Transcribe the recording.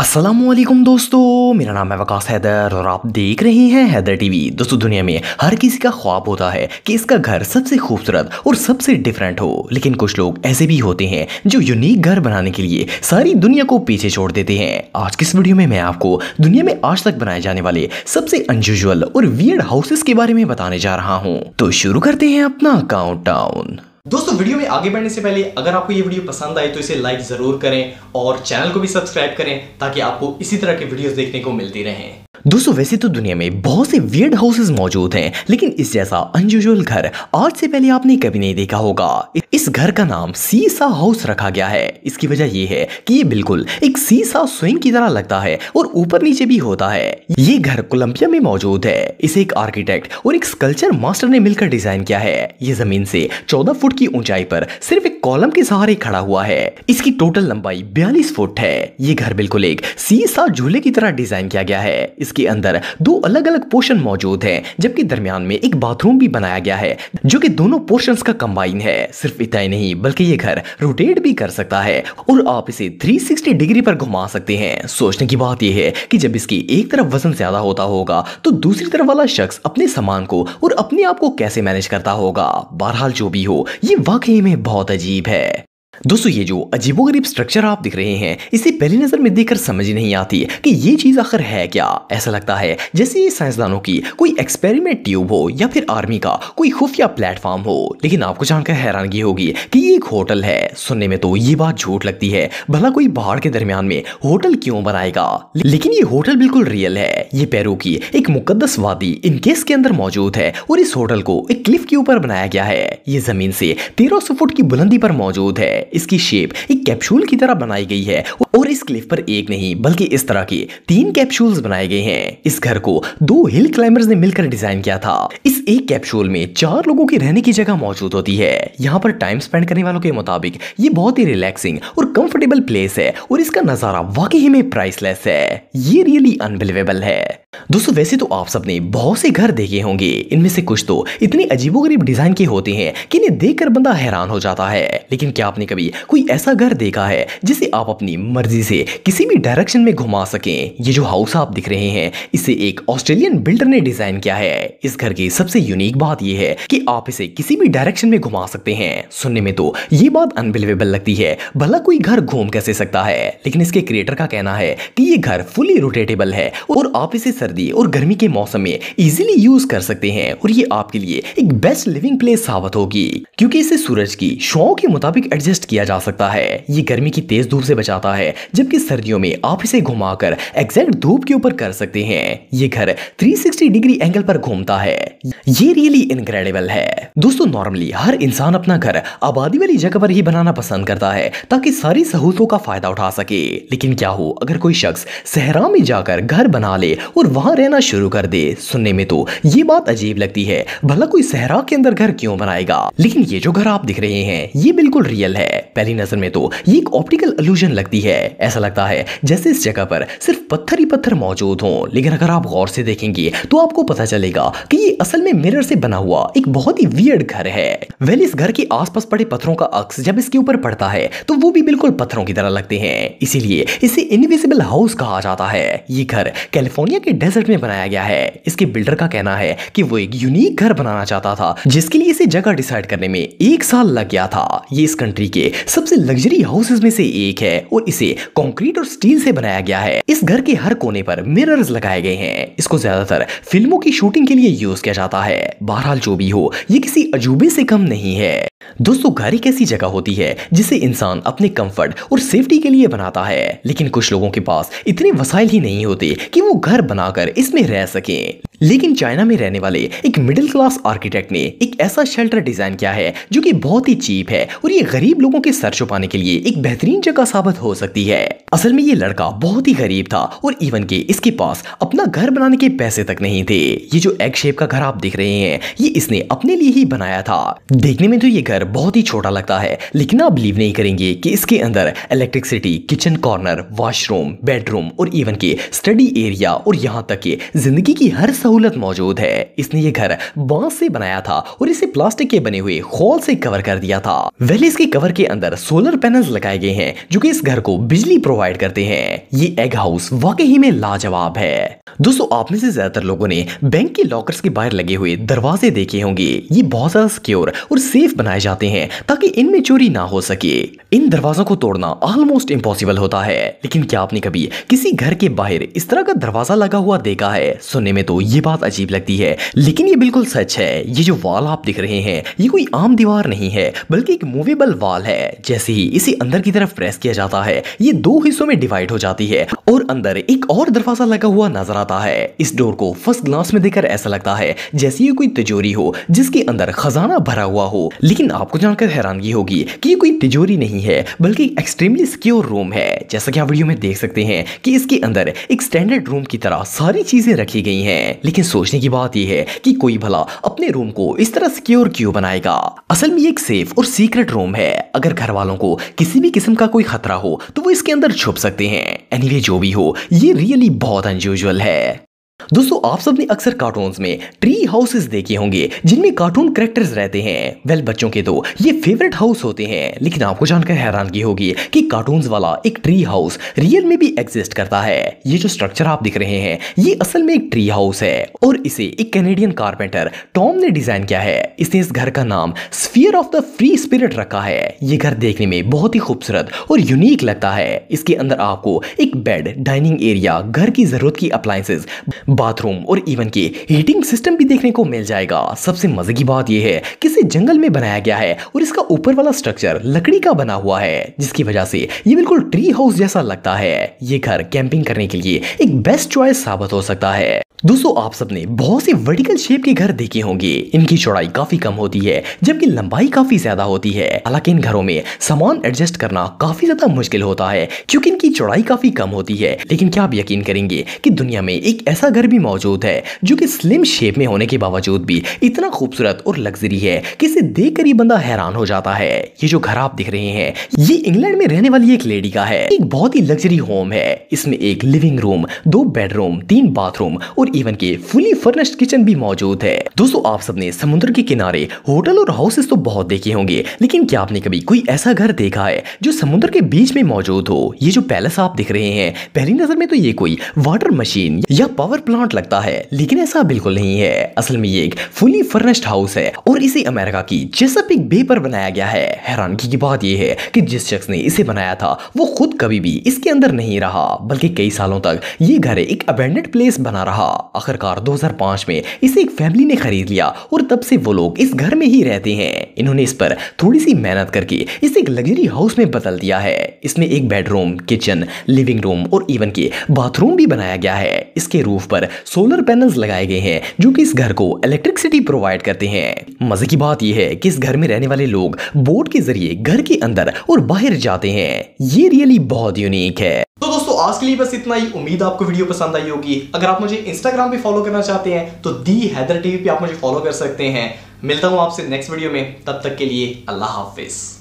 अस्सलामुअलैकुम दोस्तों, मेरा नाम है वकास हैदर और आप देख रहे हैं हैदर टीवी। दोस्तों, दुनिया में हर किसी का ख्वाब होता है कि इसका घर सबसे खूबसूरत और सबसे डिफरेंट हो, लेकिन कुछ लोग ऐसे भी होते हैं जो यूनिक घर बनाने के लिए सारी दुनिया को पीछे छोड़ देते हैं। आज की इस वीडियो में मैं आपको दुनिया में आज तक बनाए जाने वाले सबसे अनयूजुअल और वियर्ड हाउसेस के बारे में बताने जा रहा हूँ। तो शुरू करते हैं अपना काउंटडाउन। दोस्तों, वीडियो में आगे बढ़ने से पहले अगर आपको ये वीडियो पसंद आए तो इसे लाइक जरूर करें और चैनल को भी सब्सक्राइब करें ताकि आपको इसी तरह के वीडियोस देखने को मिलती रहें। दोस्तों, वैसे तो दुनिया में बहुत से वियर्ड हाउसेस मौजूद हैं, लेकिन इस जैसा अनयूजुअल घर आज से पहले आपने कभी नहीं देखा होगा। इस घर का नाम सीसा हाउस रखा गया है। इसकी वजह यह है कि ये बिल्कुल एक सीसा स्विंग की तरह लगता है और ऊपर नीचे भी होता है। ये घर कोलंबिया में मौजूद है। इसे एक आर्किटेक्ट और एक स्कल्पचर मास्टर ने मिलकर डिजाइन किया है। ये जमीन से 14 फुट की ऊंचाई पर सिर्फ एक कॉलम के सहारे खड़ा हुआ है। इसकी टोटल लंबाई 42 फुट है। ये घर बिल्कुल एक सीसा झूले की तरह डिजाइन किया गया है। इसके अंदर दो अलग अलग पोर्शन मौजूद हैं, जबकि दरमियान में एक बाथरूम भी बनाया गया है जो कि दोनों पोर्शंस का कंबाइन है। सिर्फ इतना ही नहीं, बल्कि ये घर रोटेट भी कर सकता है और आप इसे 360 डिग्री पर घुमा सकते हैं। सोचने की बात यह है कि जब इसकी एक तरफ वजन ज्यादा होता होगा तो दूसरी तरफ वाला शख्स अपने सामान को और अपने आप को कैसे मैनेज करता होगा। बहरहाल जो भी हो, ये वाकई में बहुत अजीब है। दोस्तों, ये जो अजीबोगरीब स्ट्रक्चर आप दिख रहे हैं, इसे पहली नजर में देखकर समझ ही नहीं आती कि ये चीज आखिर है क्या। ऐसा लगता है जैसे ये साइंसदानों की कोई एक्सपेरिमेंट ट्यूब हो या फिर आर्मी का कोई खुफिया प्लेटफॉर्म हो। लेकिन आपको जानकर हैरानगी होगी कि ये एक होटल है। सुनने में तो ये बात झूठ लगती है, भला कोई पहाड़ के दरमियान में होटल क्यों बनाएगा, लेकिन ये होटल बिल्कुल रियल है। ये पेरू की एक मुकद्दस वादी इनकेस के अंदर मौजूद है और इस होटल को एक क्लिफ के ऊपर बनाया गया है। ये जमीन से 1300 फुट की बुलंदी पर मौजूद है। इसकी शेप एक कैप्सूल की तरह बनाई गई है और इस क्लिफ पर एक नहीं बल्कि इस तरह के 3 कैप्सूल्स बनाए गए हैं। इस घर को 2 हिल क्लाइंबर्स ने मिलकर डिजाइन किया था। इस एक कैप्सूल में 4 लोगों की रहने की जगह मौजूद होती है। यहाँ पर टाइम स्पेंड करने वालों के मुताबिक ये बहुत ही रिलैक्सिंग और कंफर्टेबल प्लेस है और इसका नजारा वाकई में प्राइसलेस है। ये रियली अनबिलीवेबल है। दोस्तों, वैसे तो आप सबने बहुत से घर देखे होंगे, इनमें से कुछ तो इतने अजीबोगरीब डिजाइन के होते हैं कि इन्हें देखकर बंदा हैरान हो जाता है। लेकिन क्या आपने कभी कोई ऐसा घर देखा है जिसे आप अपनी मर्जी से किसी भी डायरेक्शन में घुमा सकें? ये जो हाउस आप दिख रहे हैं, इसे एक ऑस्ट्रेलियन बिल्डर ने डिजाइन किया है। इस घर की सबसे यूनिक बात यह है कि आप इसे किसी भी डायरेक्शन में घुमा सकते हैं। सुनने में तो ये बात अनबिलीवेबल लगती है, भला कोई घर घूम कैसे सकता है, लेकिन इसके क्रिएटर का कहना है कि ये घर फुली रोटेटेबल है और आप इसे सर्दी और गर्मी के मौसम में इजीली यूज कर सकते हैं और ये आपके लिए एक बेस्ट लिविंग प्लेस साबित होगी, क्योंकि इसे सूरज की शुआओं के मुताबिक एडजस्ट किया जा सकता है। ये गर्मी की तेज धूप से बचाता है, जबकि सर्दियों में आप इसे घुमाकर एग्जैक्ट धूप के ऊपर कर सकते हैं। ये घर 360 डिग्री एंगल पर घूमता है। ये रियली इनक्रेडिबल है। दोस्तों, नॉर्मली हर इंसान अपना घर आबादी वाली जगह पर ही बनाना पसंद करता है ताकि सारी सहूलतों का फायदा उठा सके। लेकिन क्या हो अगर कोई शख्स सहरा में जाकर घर बना ले और वहां रहना शुरू कर दे? सुनने में तो ये बात अजीब लगती है, भला कोई सहरा के अंदर घर क्यों बनाएगा। लेकिन ये जो घर आप दिख रहे हैं, ये बिल्कुल रियल है। पहली नजर में तो ये एक ऑप्टिकल इल्यूजन लगती है। ऐसा लगता है जैसे इस जगह पर सिर्फ पत्थर ही पत्थर मौजूद हों, लेकिन अगर आप गौर से देखेंगे तो आपको पता चलेगा कि ये असल में मिरर से बना हुआ एक बहुत ही वियर्ड घर है। वेल, इस घर के आसपास पड़े पत्थरों का अक्स जब इसके ऊपर पड़ता है तो वो भी बिल्कुल पत्थरों की तरह लगते हैं, इसीलिए इसे इनविजिबल हाउस कहा जाता है। ये घर कैलिफोर्निया के डेजर्ट में बनाया गया है। इसके बिल्डर का कहना है कि वो एक यूनिक घर बनाना चाहता था, जिसके लिए इसे जगह डिसाइड करने में 1 साल लग गया था। ये इस कंट्री के सबसे लग्जरी हाउसेस में से एक है और इसे कंक्रीट और स्टील से बनाया गया है। इस घर के हर कोने पर मिरर्स लगाए गए हैं। इसको ज्यादातर फिल्मों की शूटिंग के लिए यूज किया जाता है। बहरहाल जो भी हो, ये किसी अजूबे से कम नहीं है। दोस्तों, घर एक ऐसी जगह होती है जिसे इंसान अपने कंफर्ट और सेफ्टी के लिए बनाता है, लेकिन कुछ लोगों के पास इतने वसाइल ही नहीं होते कि वो घर बनाकर इसमें रह सकें। लेकिन चाइना में रहने वाले एक मिडिल क्लास आर्किटेक्ट ने एक ऐसा शेल्टर डिजाइन किया है जो कि बहुत ही चीप है और ये गरीब लोगों के सर छुपाने के लिए एक बेहतरीन जगह साबित हो सकती है। असल में ये लड़का बहुत ही गरीब था और इवन के इसके पास अपना घर बनाने के पैसे तक नहीं थे। ये जो एग शेप का घर आप देख रहे हैं, ये इसने अपने लिए ही बनाया था। देखने में तो ये घर बहुत ही छोटा लगता है, लेकिन आप बिलीव नहीं करेंगे कि इसके अंदर electricity, kitchen corner, washroom, bedroom और इवन के स्टडी एरिया और यहाँ यहाँ तक कि जिंदगी की हर सहूलत मौजूद है। इसने ये घर बांस से बनाया था और इसे प्लास्टिक के बने हुए खोल से कवर कर दिया था। वेल इसके कवर के अंदर सोलर पैनल्स लगाए गए हैं जो कि इस घर को बिजली प्रोवाइड करते हैं। ये एग हाउस वाकई में लाजवाब है। दोस्तों आप में से ज्यादातर लोगों ने बैंक के लॉकर्स के बाहर लगे हुए दरवाजे देखे होंगे। ये बहुत ज्यादा सिक्योर और सेफ बनाए जाते हैं ताकि इनमें चोरी ना हो सके। इन दरवाजों को तोड़ना ऑलमोस्ट इम्पॉसिबल होता है, लेकिन क्या आपने कभी किसी घर के बाहर इस तरह का दरवाजा लगा हुआ देखा है? सुनने में तो ये बात अजीब लगती है, लेकिन ये बिल्कुल सच है। ये जो वॉल आप दिख रहे हैं ये कोई आम दीवार नहीं है, बल्कि एक मूवेबल वॉल है। जैसे ही इसे अंदर की तरफ प्रेस किया जाता है ये दो हिस्सों में डिवाइड हो जाती है और अंदर एक और दरवाजा लगा हुआ नजर आता है। इस डोर को फर्स्ट ग्लांस में देखकर ऐसा लगता है जैसे ये कोई तिजोरी हो जिसके अंदर खजाना भरा हुआ हो, लेकिन आपको जानकर हैरानगी होगी कि ये कोई तिजोरी नहीं है बल्कि एक्सट्रीमली सिक्योर रूम है। जैसा कि आप वीडियो में देख सकते हैं कि इसके अंदर एक स्टैंडर्ड रूम की तरह सारी चीजें रखी गई हैं, लेकिन सोचने की बात यह है कि कोई भला अपने रूम को इस तरह सिक्योर क्यों बनाएगा? असल में ये एक सेफ और सीक्रेट रूम है। अगर घर वालों को किसी भी किस्म का कोई खतरा हो तो वो इसके अंदर छुप सकते हैं। एनीवे जो भी हो ये रियली बहुत अनयूजुअल है। दोस्तों आप सबने अक्सर कार्टून्स में ट्री हाउसेस देखे होंगे जिनमें कार्टून कैरेक्टर्स रहते हैं। वेल बच्चों के तो ये फेवरेट हाउस होते हैं, लेकिन आपको जानकर हैरानगी होगी कि कार्टून्स वाला एक ट्री हाउस रियल में भी एग्जिस्ट करता है। ये जो स्ट्रक्चर आप दिख रहे हैं ये असल में एक ट्री हाउस है और इसे एक कैनेडियन कारपेंटर टॉम ने डिजाइन किया है। इसने इस घर का नाम sphere of the free spirit रखा है। ये घर देखने में बहुत ही खूबसूरत और यूनिक लगता है। इसके अंदर आपको एक बेड, डाइनिंग एरिया, घर की जरूरत की अप्लायंसेस, बाथरूम और इवन के हीटिंग सिस्टम भी देखने को मिल जाएगा। सबसे मजे की बात यह है कि इसे जंगल में बनाया गया है और इसका ऊपर वाला स्ट्रक्चर लकड़ी का बना हुआ है, जिसकी वजह से ये बिल्कुल ट्री हाउस जैसा लगता है। ये घर कैंपिंग करने के लिए एक बेस्ट चॉइस साबित हो सकता है। दोस्तों आप सबने बहुत से वर्टिकल शेप के घर देखे होंगे। इनकी चौड़ाई काफी कम होती है जबकि लंबाई काफी ज्यादा होती है। हालांकि इन घरों में सामान एडजस्ट करना काफी ज्यादा मुश्किल होता है क्योंकि इनकी चौड़ाई काफी कम होती है। लेकिन क्या आप यकीन करेंगे कि दुनिया में एक ऐसा घर भी मौजूद है जो कि स्लिम शेप में होने के बावजूद भी इतना खूबसूरत और लग्जरी है कि इसे देखकर ही बंदा हैरान हो जाता है। ये जो घर आप दिख रहे हैं ये इंग्लैंड में रहने वाली एक लेडी का है। एक बहुत ही लग्जरी होम है। इसमें एक लिविंग रूम, 2 बेडरूम, 3 बाथरूम और इवन के फुली फर्निश्ड किचन भी मौजूद है। दोस्तों आप सबने समुद्र के किनारे होटल और हाउसेस तो बहुत देखे होंगे, लेकिन क्या आपने कभी कोई ऐसा घर देखा है जो समुद्र के बीच में मौजूद हो? ये जो पैलेस आप दिख रहे हैं पहली नजर में तो ये कोई वाटर मशीन या पावर प्लांट लगता है, लेकिन ऐसा बिल्कुल नहीं है। असल में ये एक फुली फर्निश्ड हाउस है और इसे अमेरिका की चेसापीक बे पर बनाया गया है। हैरानगी की बात यह है कि जिस शख्स ने इसे बनाया था वो खुद कभी भी इसके अंदर नहीं रहा, बल्कि कई सालों तक ये घर एक अबैंडन्ड प्लेस बना रहा। आखिरकार 2005 में इसे एक फैमिली ने खरीद लिया और तब से वो लोग इस घर में ही रहते हैं। इन्होंने इस पर थोड़ी सी मेहनत करके इसे एक लग्जरी हाउस में बदल दिया है। इसमें एक बेडरूम, किचन, लिविंग रूम और इवन के बाथरूम भी बनाया गया है। इसके रूफ पर सोलर पैनल्स लगाए गए हैं जो कि इस घर को इलेक्ट्रिसिटी प्रोवाइड करते हैं। मजे की बात यह है कि इस घर में रहने वाले लोग बोट के जरिए घर के अंदर और बाहर जाते हैं। ये रियली बहुत यूनिक है। तो दोस्तों आज के लिए बस इतना ही। उम्मीद आपको वीडियो पसंद आई होगी। अगर आप मुझे इंस्टाग्राम पे फॉलो करना चाहते हैं तो दी हैदर टीवी पे आप मुझे फॉलो कर सकते हैं। मिलता हूं आपसे नेक्स्ट वीडियो में, तब तक के लिए अल्लाह हाफिज।